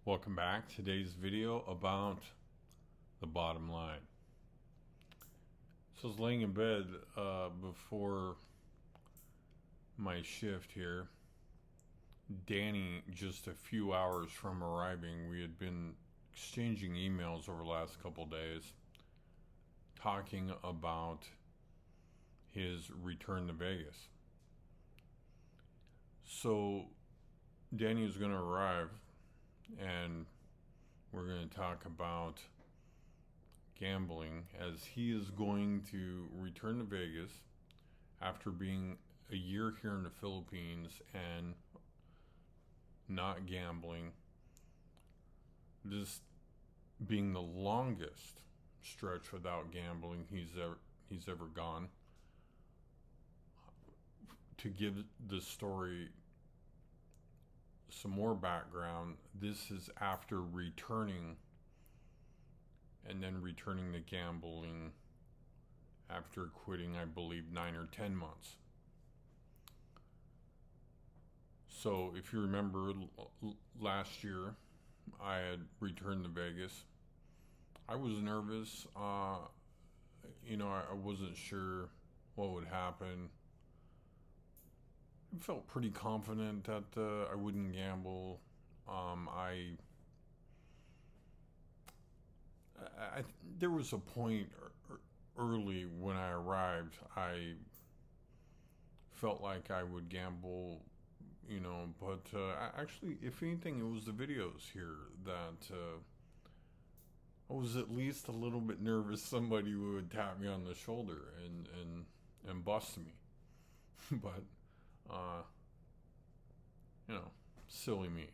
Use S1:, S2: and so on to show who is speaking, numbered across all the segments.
S1: Welcome back. Today's video about the bottom line. So I was laying in bed before my shift here. Danny, just a few hours from arriving, we had been exchanging emails over the last couple days, talking about his return to Vegas. So Danny is going to arrive and we're going to talk about gambling, as he is going to return to Vegas after being a year here in the Philippines and not gambling. This being the longest stretch without gambling he's ever gone. To give the story some more background, this is after returning and then returning to gambling after quitting, I believe, 9 or 10 months. So if you remember, last year I had returned to Vegas. I was nervous. I wasn't sure what would happen. I felt pretty confident that I wouldn't gamble. There was a point early when I arrived, I felt like I would gamble, but actually, if anything, it was the videos here that I was at least a little bit nervous somebody would tap me on the shoulder and bust me. But silly me.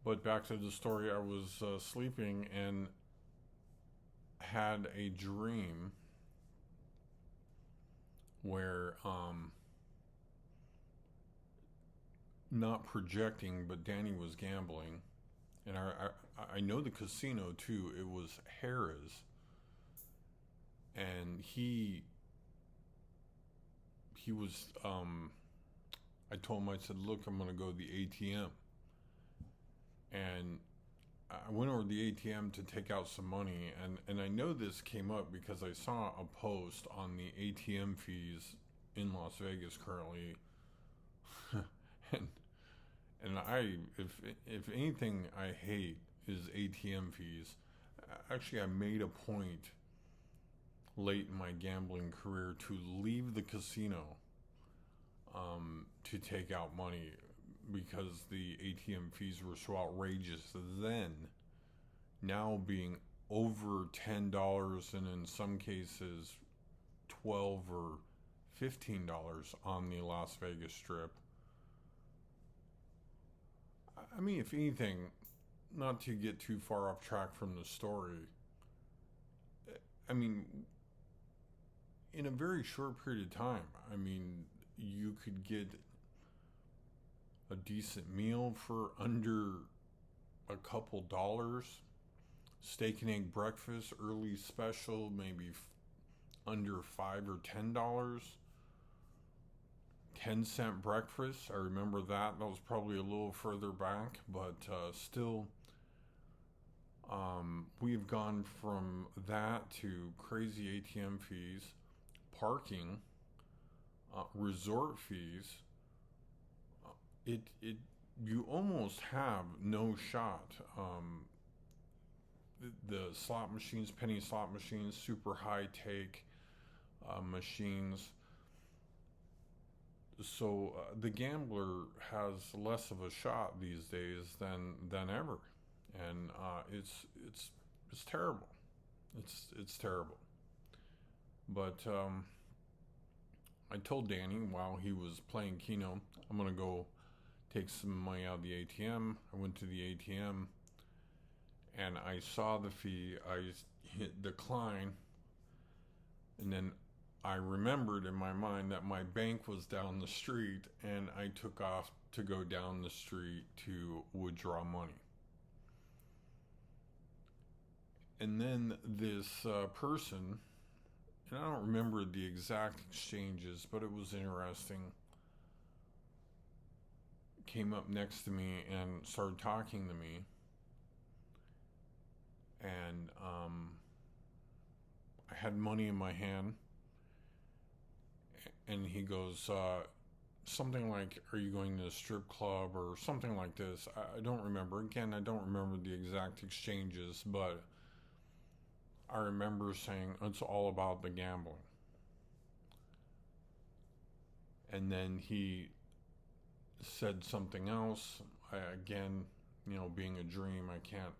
S1: But back to the story, I was sleeping and had a dream where, not projecting, but Danny was gambling. And I know the casino too. It was Harrah's. And he was, I told him, I said, look, I'm going to go to the ATM. And I went over to the ATM to take out some money. And I know this came up because I saw a post on the ATM fees in Las Vegas currently. and if anything I hate is ATM fees. Actually, I made a point late in my gambling career to leave the casino to take out money because the ATM fees were so outrageous then, now being over $10 and in some cases $12 or $15 on the Las Vegas Strip. I mean, if anything, not to get too far off track from the story, I mean, in a very short period of time, I mean, you could get a decent meal for under a couple dollars. Steak and egg breakfast, early special, maybe under $5 or $10. 10-cent breakfast, I remember that. That was probably a little further back, but still, we've gone from that to crazy ATM fees, parking, resort fees. You almost have no shot. The slot machines, penny slot machines, super high take machines. So the gambler has less of a shot these days than ever, and it's terrible. It's terrible. But I told Danny while he was playing Keno, I'm gonna go take some money out of the ATM. I went to the ATM and I saw the fee. I hit decline, and then I remembered in my mind that my bank was down the street, and I took off to go down the street to withdraw money. And then this person, and I don't remember the exact exchanges, but it was interesting, came up next to me and started talking to me. And I had money in my hand. And he goes, something like, "Are you going to a strip club?" or something like this. I don't remember. Again, I don't remember the exact exchanges, but I remember saying, "It's all about the gambling." And then he said something else. Again, being a dream, I can't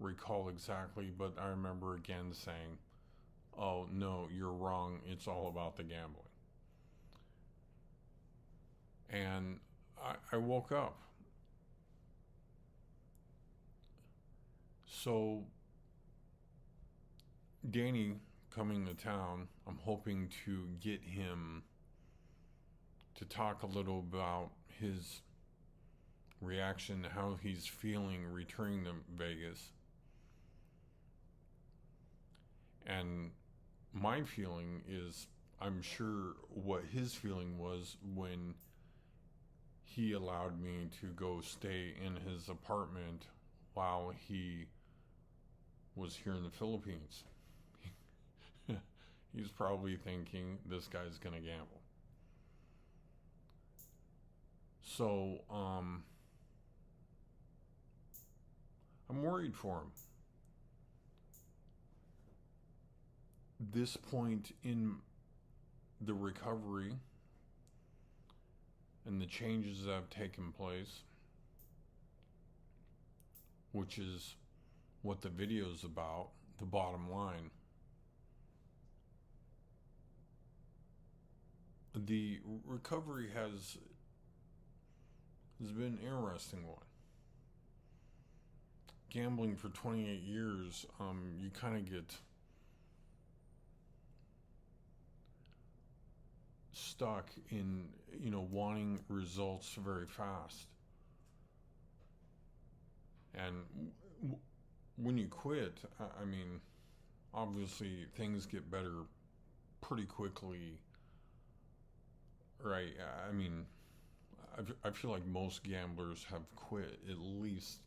S1: recall exactly, but I remember again saying, "Oh, no, you're wrong. It's all about the gambling." And I woke up. So, Danny coming to town, I'm hoping to get him to talk a little about his reaction, how he's feeling returning to Vegas. And my feeling is, I'm sure what his feeling was when he allowed me to go stay in his apartment while he was here in the Philippines. He's probably thinking, this guy's gonna gamble. So, I'm worried for him. This point in the recovery and the changes that have taken place, which is what the video is about, the bottom line. The recovery has been an interesting one. Gambling for 28 years, you kind of get stuck in, wanting results very fast. And when you quit, I mean, obviously things get better pretty quickly, right? I mean, I feel like most gamblers have quit at least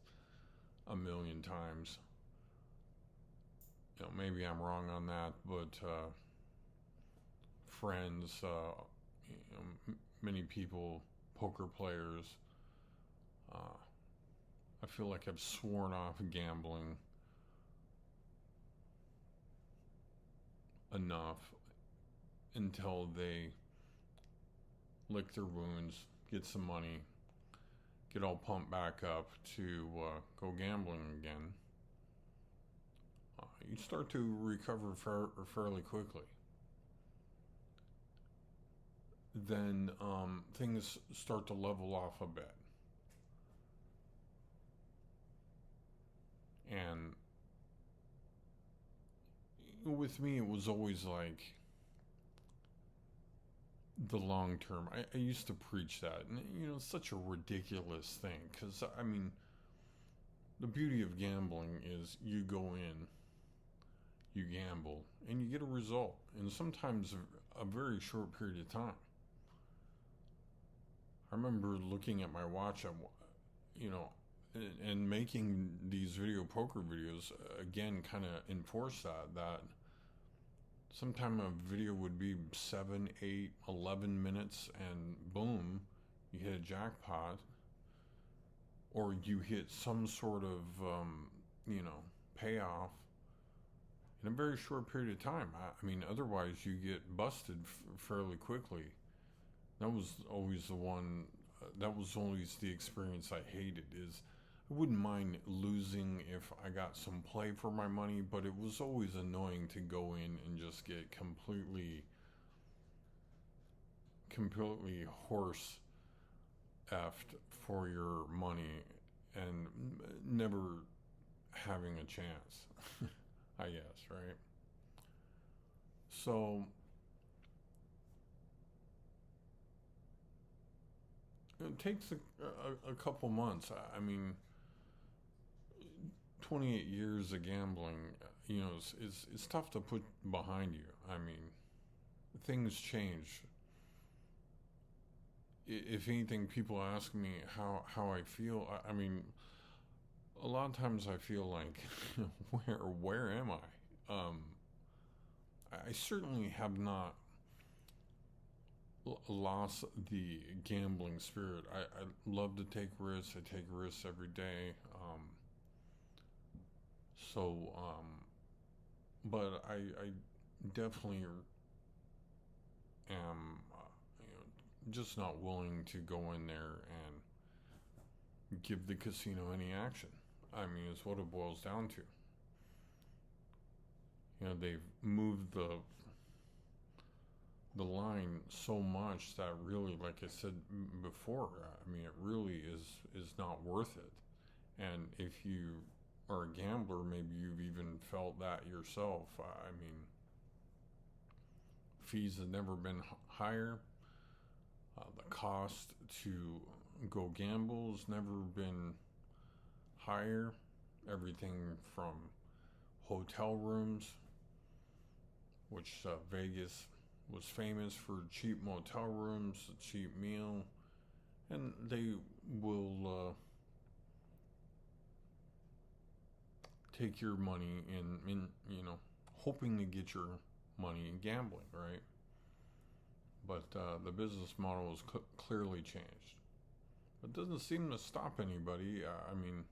S1: a million times. Maybe I'm wrong on that, but friends, many people, poker players, I feel like I've sworn off gambling enough until they lick their wounds, get some money, get all pumped back up to go gambling again. You start to recover fairly quickly. Then things start to level off a bit. And with me, it was always like the long term. I used to preach that, and it's such a ridiculous thing because, I mean, the beauty of gambling is you go in, you gamble, and you get a result, and sometimes a very short period of time. I remember looking at my watch, and making these video poker videos again kind of enforce that sometime a video would be 7, 8, 11 minutes and boom, you hit a jackpot or you hit some sort of payoff in a very short period of time. I mean, otherwise you get busted fairly quickly. That was always the experience I hated. Is I wouldn't mind losing if I got some play for my money, but it was always annoying to go in and just get completely horse effed for your money and never having a chance, I guess, right? So it takes a couple months. I mean, 28 years of gambling, it's tough to put behind you. I mean, things change if anything, people ask me how I feel. I mean, a lot of times I feel like, where am I? I certainly have not lost the gambling spirit. I love to take risks. I take risks every day. So, but I definitely am, just not willing to go in there and give the casino any action. I mean, it's what it boils down to. They've moved the line so much that really, like I said before, I mean, it really is not worth it. And if you are a gambler, maybe you've even felt that yourself. I mean, fees have never been higher. The cost to go gamble has never been higher. Everything from hotel rooms, which Vegas was famous for cheap motel rooms, a cheap meal, and they will take your money in hoping to get your money in gambling, right? But the business model has clearly changed. It doesn't seem to stop anybody. I mean,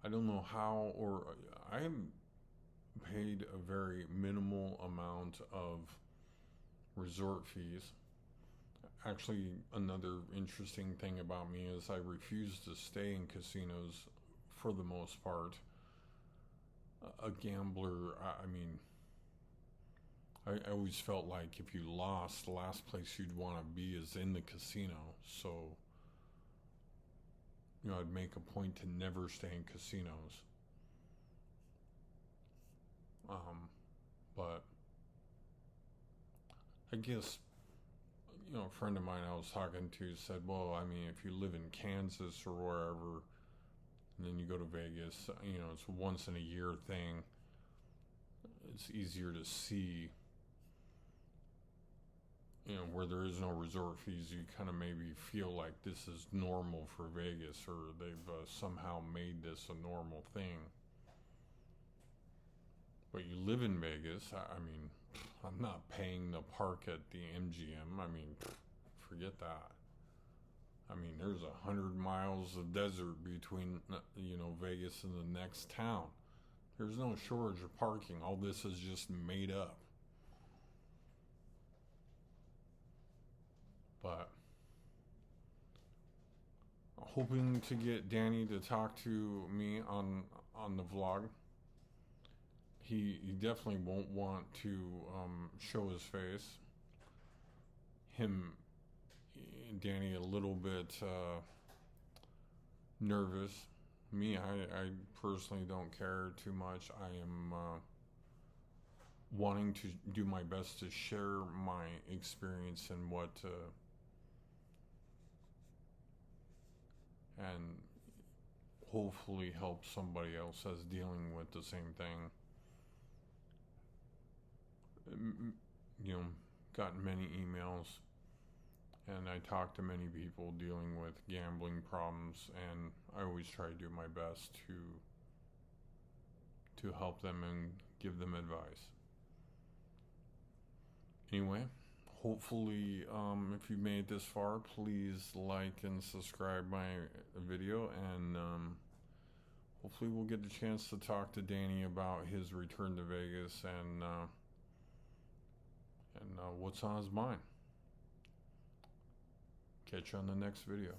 S1: I don't know how, or I have paid a very minimal amount of resort fees. Actually, another interesting thing about me is I refuse to stay in casinos for the most part. A gambler, I mean, I always felt like if you lost, the last place you'd want to be is in the casino. So, I'd make a point to never stay in casinos. But I guess, a friend of mine I was talking to said, well, I mean, if you live in Kansas or wherever, and then you go to Vegas, it's a once in a year thing. It's easier to see, where there is no resort fees. You kind of maybe feel like this is normal for Vegas, or they've somehow made this a normal thing. But you live in Vegas, I mean, I'm not paying to park at the MGM. I mean, forget that. I mean, there's 100 miles of desert between, Vegas and the next town. There's no shortage of parking. All this is just made up. But hoping to get Danny to talk to me on the vlog. He definitely won't want to show his face. Danny, a little bit nervous. Me, I personally don't care too much. I am wanting to do my best to share my experience and and hopefully help somebody else that's dealing with the same thing. Gotten many emails, and I talk to many people dealing with gambling problems, and I always try to do my best to help them and give them advice. Anyway, hopefully, if you made it this far, please like and subscribe my video, and hopefully we'll get the chance to talk to Danny about his return to Vegas and what's on his mind. Catch you on the next video.